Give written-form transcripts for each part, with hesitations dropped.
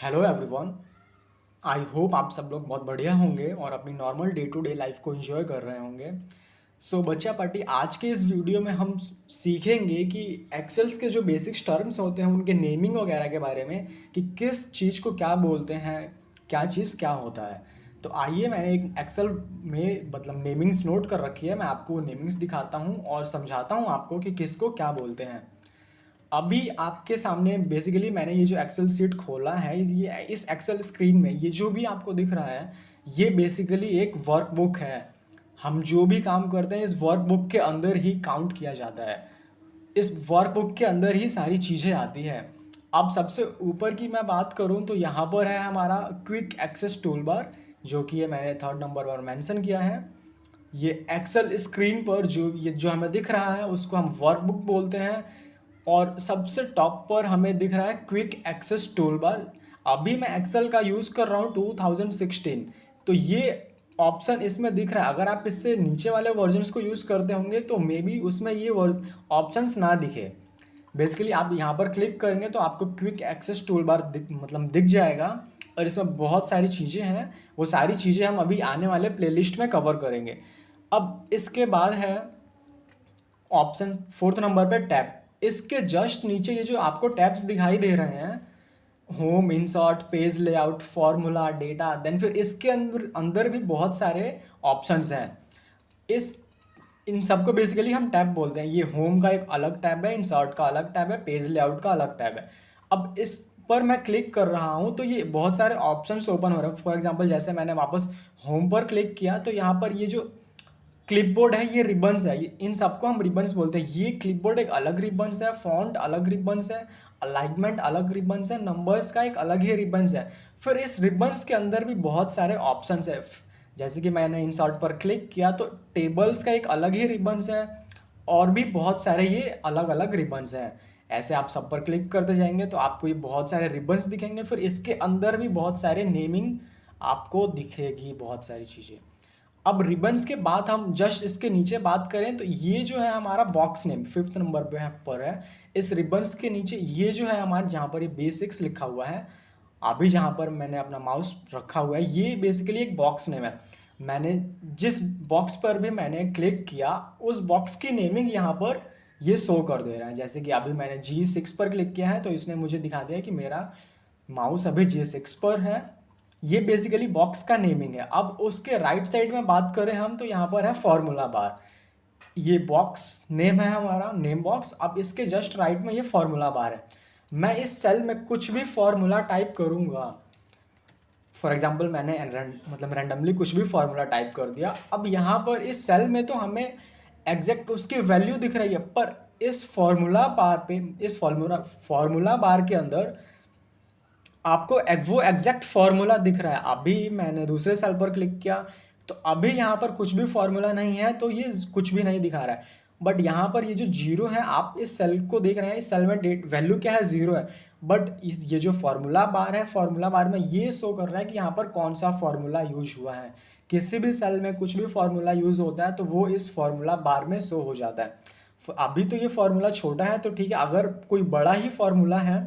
Hello everyone. I hope आप सब लोग बहुत बढ़िया होंगे और अपनी normal day to day life को एंजॉय कर रहे होंगे। सो बच्चा पार्टी, आज के इस वीडियो में हम सीखेंगे कि एक्सेल्स के जो बेसिक्स टर्म्स होते हैं उनके नेमिंग वगैरह के बारे में, कि किस चीज़ को क्या बोलते हैं, क्या चीज़ क्या होता है। तो आइए, मैंने एक एक्सेल में मतलब नेमिंग्स नोट कर रखी है। मैं आपको नेमिंग्स दिखाता हूँ और समझाता हूँ आपको कि किसको क्या बोलते हैं। अभी आपके सामने बेसिकली मैंने ये जो एक्सेल सीट खोला है, ये इस एक्सेल स्क्रीन में ये जो भी आपको दिख रहा है, ये बेसिकली एक वर्कबुक है। हम जो भी काम करते हैं इस वर्कबुक के अंदर ही काउंट किया जाता है। इस वर्कबुक के अंदर ही सारी चीज़ें आती हैं। अब सबसे ऊपर की मैं बात करूं तो यहाँ पर है हमारा क्विक एक्सेस टूल बार, जो कि ये मैंने थर्ड नंबर पर मेंशन किया है। ये एक्सेल स्क्रीन पर जो हमें दिख रहा है उसको हम वर्कबुक बोलते हैं। और सबसे टॉप पर हमें दिख रहा है क्विक एक्सेस टूल बार। अभी मैं एक्सेल का यूज़ कर रहा हूँ 2016, तो ये ऑप्शन इसमें दिख रहा है। अगर आप इससे नीचे वाले वर्जन्स को यूज़ करते होंगे तो मे बी उसमें ये ऑप्शंस ना दिखे। बेसिकली आप यहाँ पर क्लिक करेंगे तो आपको क्विक एक्सेस टूल बार दिख जाएगा। और इसमें बहुत सारी चीज़ें हैं, वो सारी चीज़ें हम अभी आने वाले प्लेलिस्ट में कवर करेंगे। अब इसके बाद है ऑप्शन फोर्थ नंबर पे टैब। इसके जस्ट नीचे ये जो आपको टैब्स दिखाई दे रहे हैं, home, insert, page layout, formula, data, then फिर इसके अंदर अंदर भी बहुत सारे ऑप्शंस हैं। इस इन सबको बेसिकली हम टैब बोलते हैं। ये होम का एक अलग टैब है, इंसर्ट का अलग टैब है, पेज लेआउट का अलग टैब है। अब इस पर मैं क्लिक कर रहा हूँ तो ये बहुत सारे ऑप्शंस ओपन हो रहे हैं। फॉर एग्जांपल, जैसे मैंने वापस होम पर क्लिक किया तो यहाँ पर ये जो क्लिपबोर्ड है, ये रिबन्स है, इन सबको हम रिबन्स बोलते हैं। ये क्लिपबोर्ड एक अलग रिबन्स है, फॉन्ट अलग रिबन्स है, अलाइनमेंट अलग रिबन्स है, नंबर्स का एक अलग ही रिबन्स है। फिर इस रिबन्स के अंदर भी बहुत सारे ऑप्शंस है। जैसे कि मैंने इंसर्ट पर क्लिक किया तो टेबल्स का एक अलग ही रिबन्स है, और भी बहुत सारे ये अलग अलग रिबन्स हैं। ऐसे आप सब पर क्लिक करते जाएंगे तो आपको ये बहुत सारे रिबन्स दिखेंगे। फिर इसके अंदर भी बहुत सारे नेमिंग आपको दिखेगी, बहुत सारी चीज़ें। अब रिबन्स के बाद हम जस्ट इसके नीचे बात करें तो ये जो है हमारा बॉक्स नेम फिफ्थ नंबर पर है। इस रिबन्स के नीचे ये जो है हमारे, जहाँ पर ये बेसिक्स लिखा हुआ है, अभी जहाँ पर मैंने अपना माउस रखा हुआ है, ये बेसिकली एक बॉक्स नेम है। मैंने जिस बॉक्स पर भी मैंने क्लिक किया उस बॉक्स की नेमिंग यहाँ पर ये शो कर दे रहा है। जैसे कि अभी मैंने G6 पर क्लिक किया है तो इसने मुझे दिखा दिया कि मेरा माउस अभी G6 पर है। ये बेसिकली बॉक्स का नेमिंग है। अब उसके राइट साइड में बात करें हम तो यहाँ पर है फॉर्मूला बार। ये बॉक्स नेम है हमारा, नेम बॉक्स। अब इसके जस्ट राइट में ये फॉर्मूला बार है। मैं इस सेल में कुछ भी फॉर्मूला टाइप करूँगा। फॉर एग्जाम्पल मैंने मतलब रैंडमली कुछ भी फॉर्मूला टाइप कर दिया। अब यहाँ पर इस सेल में तो हमें एग्जैक्ट उसकी वैल्यू दिख रही है, पर इस फॉर्मूला बार पे, इस फॉर्मूला बार के अंदर आपको वो एग्जैक्ट फॉर्मूला दिख रहा है। अभी मैंने दूसरे सेल पर क्लिक किया तो अभी यहाँ पर कुछ भी फॉर्मूला नहीं है, तो ये कुछ भी नहीं दिखा रहा है। बट यहाँ पर ये जो जीरो है, आप इस सेल को देख रहे हैं, इस सेल में डेट वैल्यू क्या है, जीरो है। बट इस ये जो फॉर्मूला बार है, फॉर्मूला बार में ये शो कर रहा है कि यहाँ पर कौन सा फॉर्मूला यूज हुआ है। किसी भी सेल में कुछ भी फॉर्मूला यूज होता है तो वो इस फॉर्मूला बार में शो हो जाता है। अभी तो ये फॉर्मूला छोटा है तो ठीक है, अगर कोई बड़ा ही फॉर्मूला है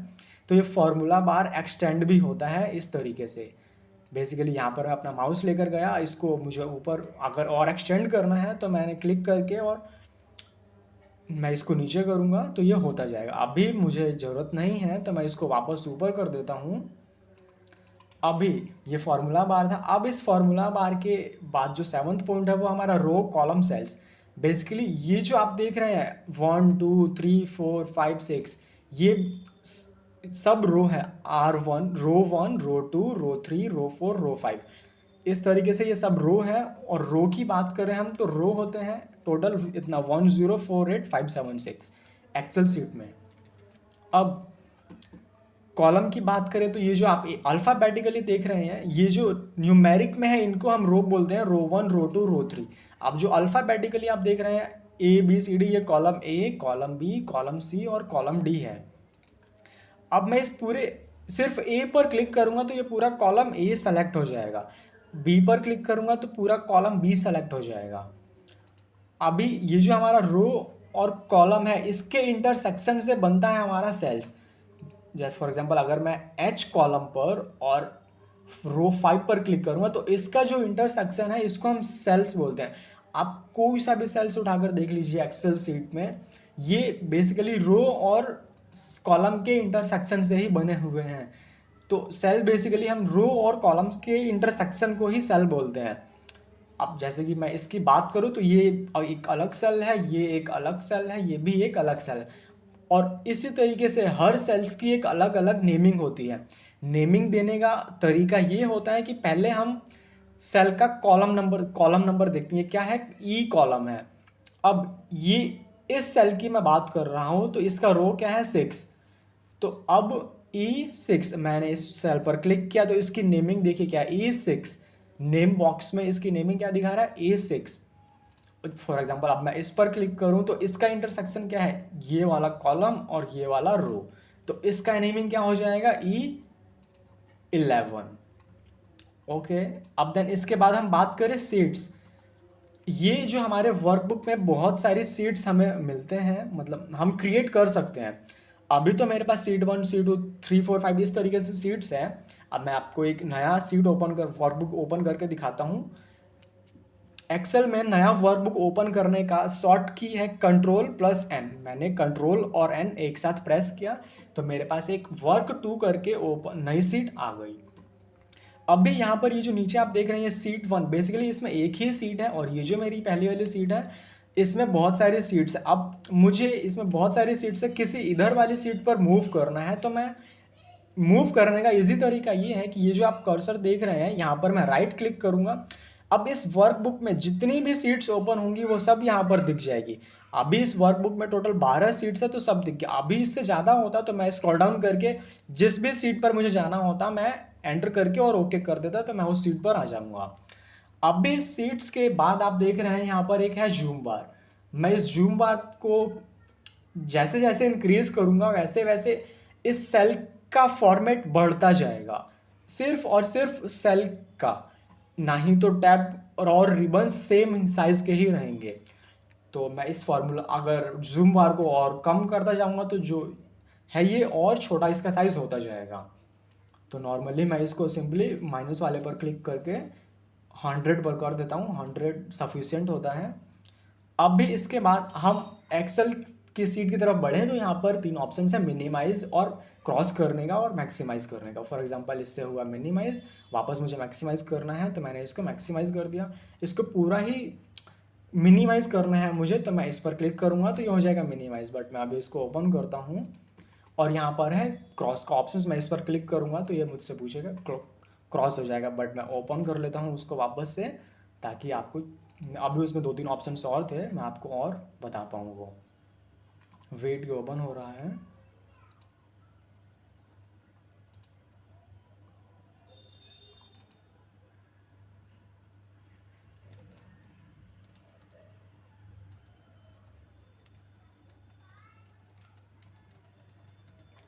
तो ये फॉर्मूला बार एक्सटेंड भी होता है इस तरीके से। बेसिकली यहाँ पर अपना माउस लेकर गया, इसको मुझे ऊपर अगर और एक्सटेंड करना है तो मैंने क्लिक करके और मैं इसको नीचे करूँगा तो ये होता जाएगा। अभी मुझे ज़रूरत नहीं है तो मैं इसको वापस ऊपर कर देता हूँ। अभी ये फॉर्मूला बार था। अब इस फॉर्मूला बार के बाद जो सेवन्थ पॉइंट है वो हमारा रो कॉलम सेल्स। बेसिकली ये जो आप देख रहे हैं 1 2 3 4 5 6, ये सब रो है। R1, रो 1, रो 2, रो 3, रो 4, रो 5। इस तरीके से ये सब रो है। और रो की बात करें हम तो रो होते हैं टोटल इतना 1048576 एक्सेल सीट में। अब कॉलम की बात करें तो ये जो आप अल्फ़ाबेटिकली देख रहे हैं, ये जो न्यूमेरिक में है इनको हम रो बोलते हैं, रो 1, रो 2, रो 3। अब जो अल्फ़ाबेटिकली आप देख रहे हैं A B C D, ये column A, column B, column C और कॉलम D है। अब मैं इस पूरे सिर्फ A पर क्लिक करूंगा तो ये पूरा कॉलम A सेलेक्ट हो जाएगा। B पर क्लिक करूंगा तो पूरा कॉलम B सेलेक्ट हो जाएगा। अभी ये जो हमारा रो और कॉलम है, इसके इंटरसेक्शन से बनता है हमारा सेल्स। जैसे फॉर एग्जांपल अगर मैं एच कॉलम पर और रो 5 पर क्लिक करूंगा तो इसका जो इंटरसेक्शन है इसको हम सेल्स बोलते हैं। आप कोई सा भी सेल्स उठाकर देख लीजिए एक्सेल सीट में, ये बेसिकली रो और कॉलम के इंटरसेक्शन से ही बने हुए हैं। तो सेल बेसिकली हम रो और कॉलम्स के इंटरसेक्शन को ही सेल बोलते हैं। अब जैसे कि मैं इसकी बात करूँ तो ये एक अलग सेल है, ये एक अलग सेल है, ये भी एक अलग सेल है। और इसी तरीके से हर सेल्स की एक अलग अलग नेमिंग होती है। नेमिंग देने का तरीका ये होता है कि पहले हम सेल का कॉलम नंबर देखते हैं, क्या है, ई कॉलम है। अब ये इस सेल की मैं बात कर रहा हूँ तो इसका रो क्या है, 6। तो अब E6 मैंने इस सेल पर क्लिक किया तो इसकी नेमिंग देखिए क्या है, E6। नेम बॉक्स में इसकी नेमिंग क्या दिखा रहा है, E6। फॉर एग्जांपल अब मैं इस पर क्लिक करूं तो इसका इंटरसेक्शन क्या है, ये वाला कॉलम और ये वाला रो। तो इसका नेमिंग क्या हो जाएगा, E11। ओके, अब देन इसके बाद हम बात करें सीट्स। ये जो हमारे वर्कबुक में बहुत सारी सीट्स हमें मिलते हैं, मतलब हम क्रिएट कर सकते हैं। अभी तो मेरे पास सीट 1, सीट 2, 3, 4, 5 इस तरीके से सीट्स हैं। अब मैं आपको एक नया सीट वर्कबुक ओपन करके दिखाता हूँ। एक्सेल में नया वर्कबुक ओपन करने का शॉर्ट की है Ctrl+N। मैंने Ctrl और N एक साथ प्रेस किया तो मेरे पास एक वर्क 2 करके ओपन नई सीट आ गई। अब भी यहाँ पर ये जो नीचे आप देख रहे हैं सीट 1, बेसिकली इसमें एक ही सीट है और ये जो मेरी पहली वाली सीट है इसमें बहुत सारी सीट्स है। अब मुझे इसमें बहुत सारी सीट्स है, किसी इधर वाली सीट पर मूव करना है तो मैं मूव करने का इजी तरीका ये है कि ये जो आप कर्सर देख रहे हैं यहाँ पर मैं राइट क्लिक करूँगा। अब इस वर्कबुक में जितनी भी सीट्स ओपन होंगी वो सब यहाँ पर दिख जाएगी। अभी इस वर्कबुक में टोटल 12 सीट्स है तो सब दिख गया। अभी इससे ज़्यादा होता तो मैं स्क्रॉल डाउन करके जिस भी सीट पर मुझे जाना होता मैं एंटर करके और ओके कर देता तो मैं उस सीट पर आ जाऊँगा। अब भी इस सीट्स के बाद आप देख रहे हैं यहाँ पर एक है जूम बार। मैं इस जूम बार को जैसे जैसे इंक्रीज करूँगा वैसे वैसे इस सेल का फॉर्मेट बढ़ता जाएगा, सिर्फ और सिर्फ सेल का, ना ही तो टैब और रिबन सेम साइज के ही रहेंगे। तो मैं इस फॉर्मूला अगर जूम बार को और कम करता जाऊंगा तो जो है ये और छोटा इसका साइज होता जाएगा। तो नॉर्मली मैं इसको सिंपली माइनस वाले पर क्लिक करके 100 पर कर देता हूँ, 100 सफिशिएंट होता है। अब भी इसके बाद हम एक्सेल की सीट की तरफ बढ़े तो यहाँ पर 3 ऑप्शन है, मिनिमाइज और क्रॉस करने का और मैक्सिमाइज करने का। फॉर एग्जांपल इससे हुआ मिनिमाइज, वापस मुझे मैक्सिमाइज करना है तो मैंने इसको मैक्सिमाइज कर दिया। इसको पूरा ही मिनिमाइज करना है मुझे तो मैं इस पर क्लिक करूँगा तो ये हो जाएगा मिनिमाइज। बट मैं अभी इसको ओपन करता हूँ और यहाँ पर है क्रॉस का ऑप्शन, मैं इस पर क्लिक करूँगा तो ये मुझसे पूछेगा क्रॉस हो जाएगा। बट मैं ओपन कर लेता हूँ उसको वापस से ताकि आपको, अभी उसमें 2-3 ऑप्शंस और थे मैं आपको और बता पाऊँ। वो वेट के ओपन हो रहा है।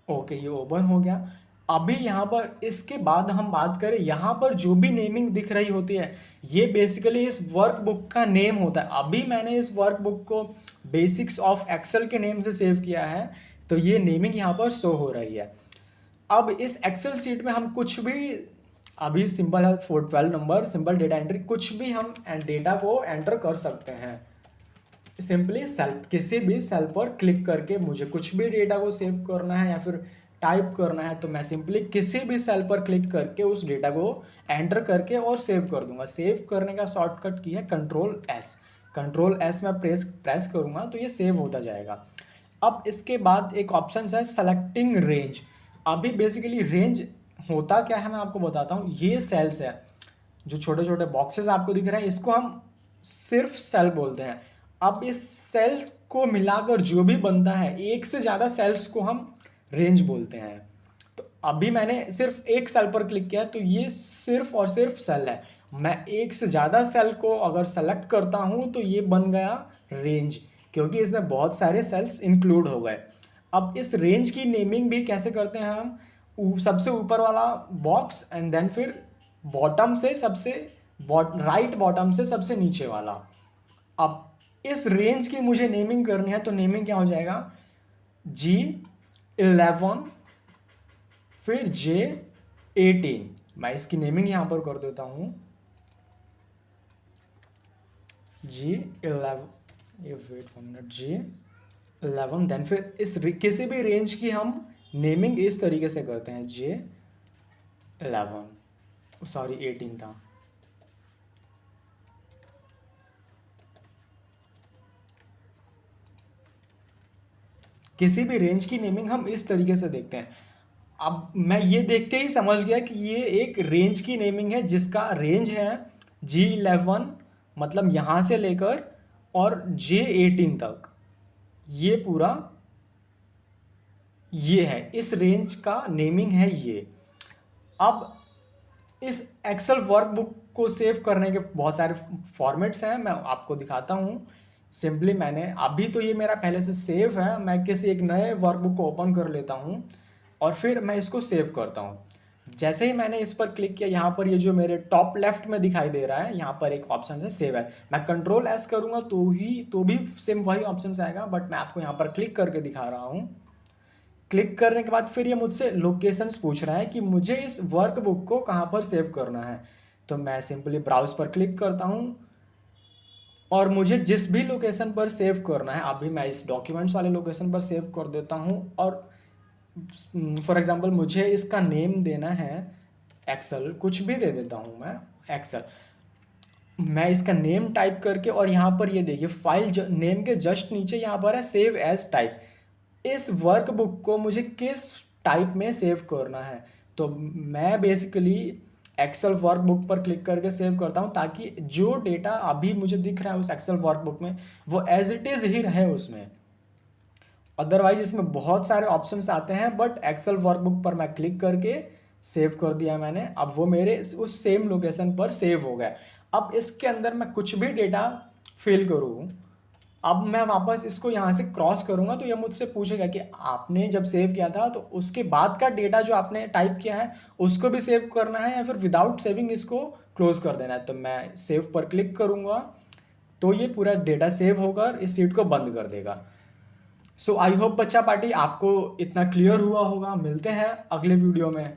ओके, ये ओपन हो गया। अभी यहाँ पर इसके बाद हम बात करें, यहाँ पर जो भी नेमिंग दिख रही होती है ये बेसिकली इस वर्कबुक का नेम होता है। अभी मैंने इस वर्कबुक को बेसिक्स ऑफ एक्सेल के नेम से सेव किया है तो ये नेमिंग यहाँ पर शो हो रही है। अब इस एक्सेल सीट में हम कुछ भी, अभी सिंपल है 412 नंबर, सिंपल डेटा एंट्री, कुछ भी हम डेटा को एंटर कर सकते हैं। सिंपली सेल, किसी भी सेल पर क्लिक करके मुझे कुछ भी डेटा को सेव करना है या फिर टाइप करना है तो मैं सिंपली किसी भी सेल पर क्लिक करके उस डेटा को एंटर करके और सेव कर दूंगा। सेव करने का शॉर्टकट की है Ctrl+S। Ctrl+S मैं प्रेस करूंगा तो ये सेव होता जाएगा। अब इसके बाद एक ऑप्शन है सेलेक्टिंग रेंज। अभी बेसिकली रेंज होता क्या है मैं आपको बताता हूँ। ये सेल्स है जो छोटे छोटे बॉक्सेस आपको दिख रहे हैं, इसको हम सिर्फ सेल बोलते हैं। अब इस सेल्स को मिलाकर जो भी बनता है, एक से ज़्यादा सेल्स को हम रेंज बोलते हैं। तो अभी मैंने सिर्फ एक सेल पर क्लिक किया तो ये सिर्फ और सिर्फ सेल है। मैं एक से ज़्यादा सेल को अगर सेलेक्ट करता हूँ तो ये बन गया रेंज, क्योंकि इसमें बहुत सारे सेल्स इंक्लूड हो गए। अब इस रेंज की नेमिंग भी कैसे करते हैं हम, सबसे ऊपर वाला बॉक्स एंड देन फिर बॉटम से सबसे राइट बॉटम से सबसे नीचे वाला। अब इस रेंज की मुझे नेमिंग करनी है तो नेमिंग क्या हो जाएगा, G11 फिर J18, मैं इसकी नेमिंग यहाँ पर कर देता हूँ G11, ये वेट 1 मिनट, J11। देन फिर किसी भी रेंज की हम नेमिंग इस तरीके से करते हैं, J11, सॉरी 18 था। किसी भी रेंज की नेमिंग हम इस तरीके से देखते हैं। अब मैं ये देख के ही समझ गया कि ये एक रेंज की नेमिंग है जिसका रेंज है G11, मतलब यहाँ से लेकर और J18 तक, ये पूरा ये है, इस रेंज का नेमिंग है ये। अब इस एक्सेल वर्कबुक को सेव करने के बहुत सारे फॉर्मेट्स हैं, मैं आपको दिखाता हूँ। सिंपली मैंने अभी तो ये मेरा पहले से सेव है, मैं किसी एक नए वर्कबुक को ओपन कर लेता हूँ और फिर मैं इसको सेव करता हूँ। जैसे ही मैंने इस पर क्लिक किया, यहाँ पर ये जो मेरे टॉप लेफ्ट में दिखाई दे रहा है, यहाँ पर एक ऑप्शन है सेव एज। मैं कंट्रोल एस करूँगा तो भी सेम वही ऑप्शन आएगा, बट मैं आपको यहाँ पर क्लिक करके दिखा रहा हूँ। क्लिक करने के बाद फिर ये मुझसे लोकेशंस पूछ रहा है कि मुझे इस वर्कबुक को कहाँ पर सेव करना है। तो मैं सिंपली ब्राउज पर क्लिक करता हूँ और मुझे जिस भी लोकेशन पर सेव करना है, अभी मैं इस डॉक्यूमेंट्स वाले लोकेशन पर सेव कर देता हूँ। और फॉर एग्जांपल मुझे इसका नेम देना है एक्सेल, कुछ भी दे देता हूँ मैं एक्सेल। मैं इसका नेम टाइप करके, और यहाँ पर ये देखिए फाइल नेम के जस्ट नीचे यहाँ पर है सेव एज टाइप। इस वर्कबुक को मुझे किस टाइप में सेव करना है, तो मैं बेसिकली एक्सेल वर्कबुक पर क्लिक करके सेव करता हूँ, ताकि जो डेटा अभी मुझे दिख रहा है उस एक्सेल वर्कबुक में वो एज इट इज़ ही रहे उसमें। अदरवाइज इसमें बहुत सारे ऑप्शंस आते हैं, बट एक्सेल वर्कबुक पर मैं क्लिक करके सेव कर दिया मैंने। अब वो मेरे उस सेम लोकेशन पर सेव हो गया। अब इसके अंदर मैं कुछ भी डेटा फिल करूँ, अब मैं वापस इसको यहाँ से क्रॉस करूँगा तो ये मुझसे पूछेगा कि आपने जब सेव किया था तो उसके बाद का डेटा जो आपने टाइप किया है उसको भी सेव करना है या फिर विदाउट सेविंग इसको क्लोज कर देना है। तो मैं सेव पर क्लिक करूँगा तो ये पूरा डेटा सेव होकर इस सीट को बंद कर देगा। सो आई होप बच्चा पार्टी आपको इतना क्लियर हुआ होगा। मिलते हैं अगले वीडियो में।